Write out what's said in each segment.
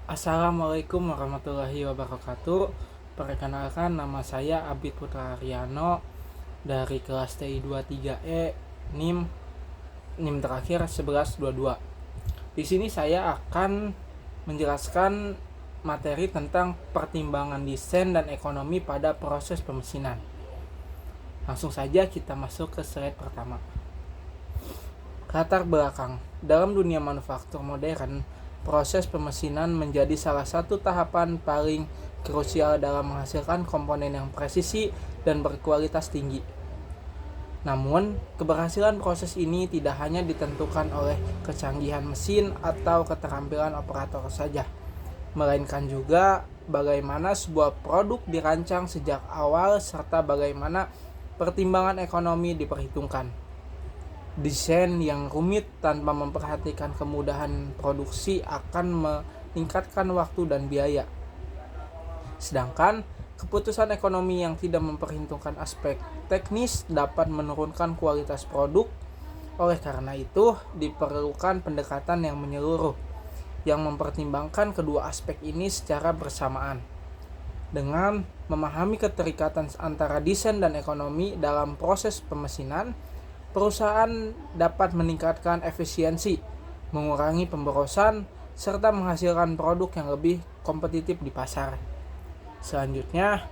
Assalamualaikum warahmatullahi wabarakatuh. Perkenalkan, nama saya Abid Putra Aryano dari kelas TI 23E NIM terakhir 1122. Di sini saya akan menjelaskan materi tentang pertimbangan desain dan ekonomi pada proses pemesinan. Langsung saja kita masuk ke slide pertama. Latar belakang. Dalam dunia manufaktur modern, proses pemesinan menjadi salah satu tahapan paling krusial dalam menghasilkan komponen yang presisi dan berkualitas tinggi. Namun, keberhasilan proses ini tidak hanya ditentukan oleh kecanggihan mesin atau keterampilan operator saja, melainkan juga bagaimana sebuah produk dirancang sejak awal serta bagaimana pertimbangan ekonomi diperhitungkan. Desain yang rumit tanpa memperhatikan kemudahan produksi akan meningkatkan waktu dan biaya. Sedangkan keputusan ekonomi yang tidak memperhitungkan aspek teknis dapat menurunkan kualitas produk. Oleh karena itu, diperlukan pendekatan yang menyeluruh yang mempertimbangkan kedua aspek ini secara bersamaan. Dengan memahami keterikatan antara desain dan ekonomi dalam proses pemesinan, perusahaan dapat meningkatkan efisiensi, mengurangi pemborosan, serta menghasilkan produk yang lebih kompetitif di pasar. Selanjutnya,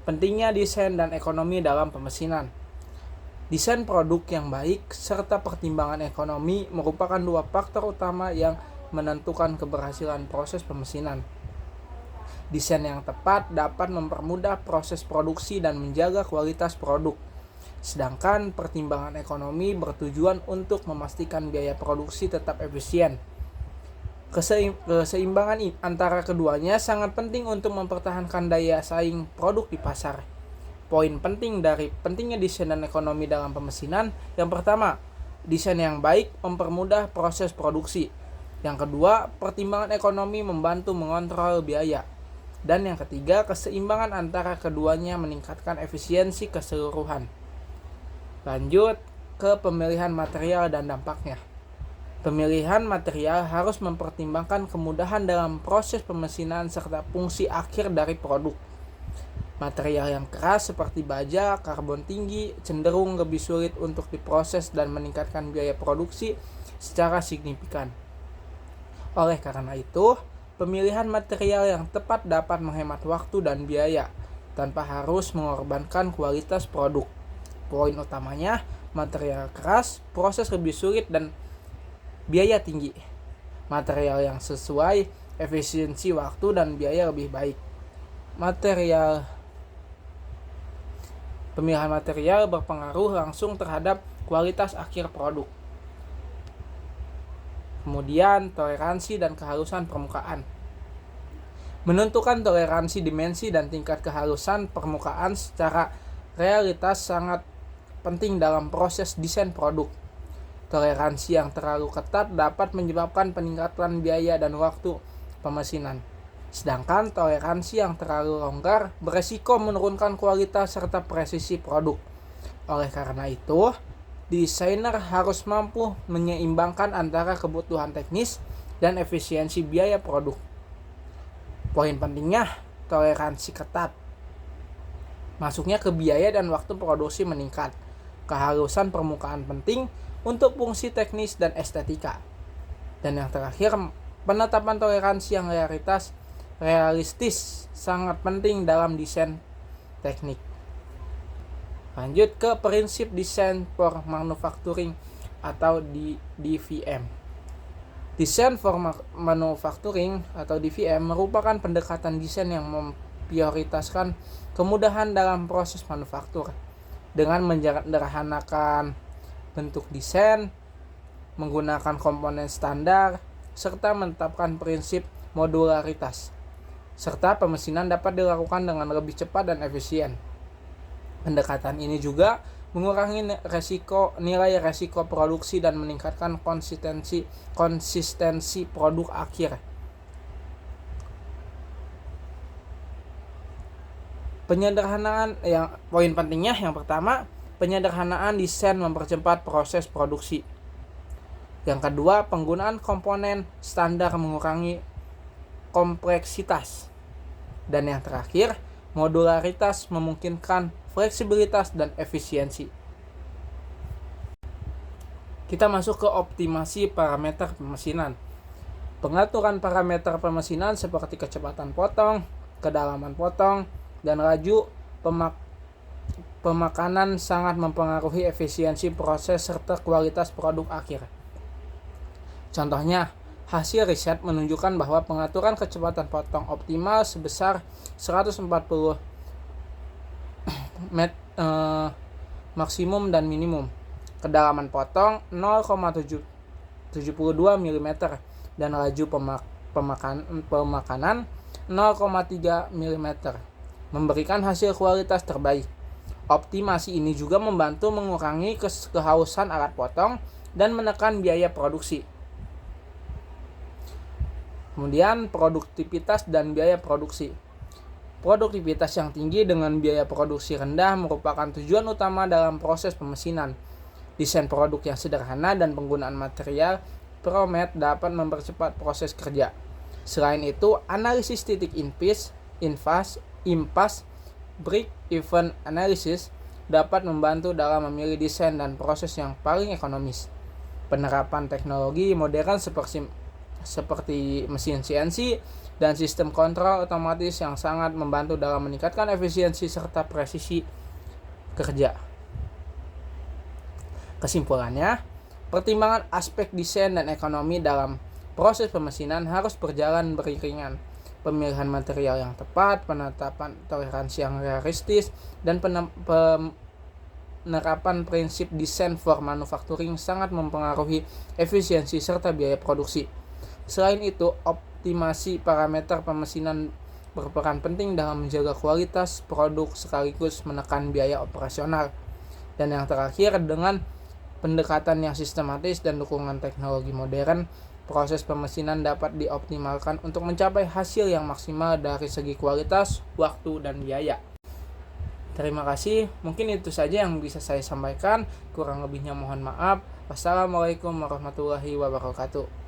pentingnya desain dan ekonomi dalam pemesinan. Desain produk yang baik serta pertimbangan ekonomi merupakan dua faktor utama yang menentukan keberhasilan proses pemesinan. Desain yang tepat dapat mempermudah proses produksi dan menjaga kualitas produk. Sedangkan pertimbangan ekonomi bertujuan untuk memastikan biaya produksi tetap efisien. Keseimbangan antara keduanya sangat penting untuk mempertahankan daya saing produk di pasar. Poin penting dari pentingnya desain dan ekonomi dalam pemesinan: yang pertama, desain yang baik mempermudah proses produksi. Yang kedua, pertimbangan ekonomi membantu mengontrol biaya. Dan yang ketiga, keseimbangan antara keduanya meningkatkan efisiensi keseluruhan. Lanjut ke pemilihan material dan dampaknya. Pemilihan material harus mempertimbangkan kemudahan dalam proses pemesinan serta fungsi akhir dari produk. Material yang keras seperti baja, karbon tinggi cenderung lebih sulit untuk diproses dan meningkatkan biaya produksi secara signifikan. Oleh karena itu, pemilihan material yang tepat dapat menghemat waktu dan biaya tanpa harus mengorbankan kualitas produk. Poin utamanya, material keras, proses lebih sulit dan biaya tinggi. Material yang sesuai, efisiensi waktu dan biaya lebih baik. Pemilihan material berpengaruh langsung terhadap kualitas akhir produk. Kemudian, toleransi dan kehalusan permukaan. Menentukan toleransi dimensi dan tingkat kehalusan permukaan secara realitas sangat penting dalam proses desain produk. Toleransi yang terlalu ketat dapat menyebabkan peningkatan biaya dan waktu pemesinan. Sedangkan toleransi yang terlalu longgar beresiko menurunkan kualitas serta presisi produk. Oleh karena itu, desainer harus mampu menyeimbangkan antara kebutuhan teknis dan efisiensi biaya produk. Poin pentingnya, toleransi ketat. Masuknya ke biaya dan waktu produksi meningkat. Kehalusan permukaan penting untuk fungsi teknis dan estetika. Dan yang terakhir, penetapan toleransi yang realistis sangat penting dalam desain teknik. Lanjut ke prinsip design for manufacturing atau DVM. Design for manufacturing atau DVM merupakan pendekatan desain yang memprioritaskan kemudahan dalam proses manufaktur dengan menyederhanakan bentuk desain, menggunakan komponen standar, serta menetapkan prinsip modularitas. Serta pemesinan dapat dilakukan dengan lebih cepat dan efisien. Pendekatan ini juga mengurangi nilai resiko produksi dan meningkatkan konsistensi produk akhir. Penyederhanaan poin pentingnya yang pertama, penyederhanaan desain mempercepat proses produksi. Yang kedua, penggunaan komponen standar mengurangi kompleksitas. Dan yang terakhir, modularitas memungkinkan fleksibilitas dan efisiensi. Kita masuk ke optimasi parameter pemesinan. Pengaturan parameter pemesinan seperti kecepatan potong, kedalaman potong, dan laju pemakanan sangat mempengaruhi efisiensi proses serta kualitas produk akhir. Contohnya, hasil riset menunjukkan bahwa pengaturan kecepatan potong optimal sebesar 140 maksimum dan minimum, kedalaman potong 0,72 mm, dan laju pemakanan 0,3 mm, memberikan hasil kualitas terbaik. Optimasi ini juga membantu mengurangi kehausan alat potong dan menekan biaya produksi. Kemudian produktivitas dan biaya produksi. Produktivitas yang tinggi dengan biaya produksi rendah merupakan tujuan utama dalam proses pemesinan. Desain produk yang sederhana dan penggunaan material ProMat dapat mempercepat proses kerja. Selain itu, analisis titik impasse, break-even analysis dapat membantu dalam memilih desain dan proses yang paling ekonomis. Penerapan teknologi modern seperti mesin CNC dan sistem kontrol otomatis yang sangat membantu dalam meningkatkan efisiensi serta presisi kerja. Kesimpulannya, pertimbangan aspek desain dan ekonomi dalam proses pemesinan harus berjalan beriringan. Pemilihan material yang tepat, penetapan toleransi yang realistis, dan penerapan prinsip design for manufacturing sangat mempengaruhi efisiensi serta biaya produksi. Selain itu, optimasi parameter pemesinan berperan penting dalam menjaga kualitas produk sekaligus menekan biaya operasional. Dan yang terakhir, dengan pendekatan yang sistematis dan dukungan teknologi modern, proses pemesinan dapat dioptimalkan untuk mencapai hasil yang maksimal dari segi kualitas, waktu, dan biaya. Terima kasih, mungkin itu saja yang bisa saya sampaikan. Kurang lebihnya mohon maaf. Wassalamualaikum warahmatullahi wabarakatuh.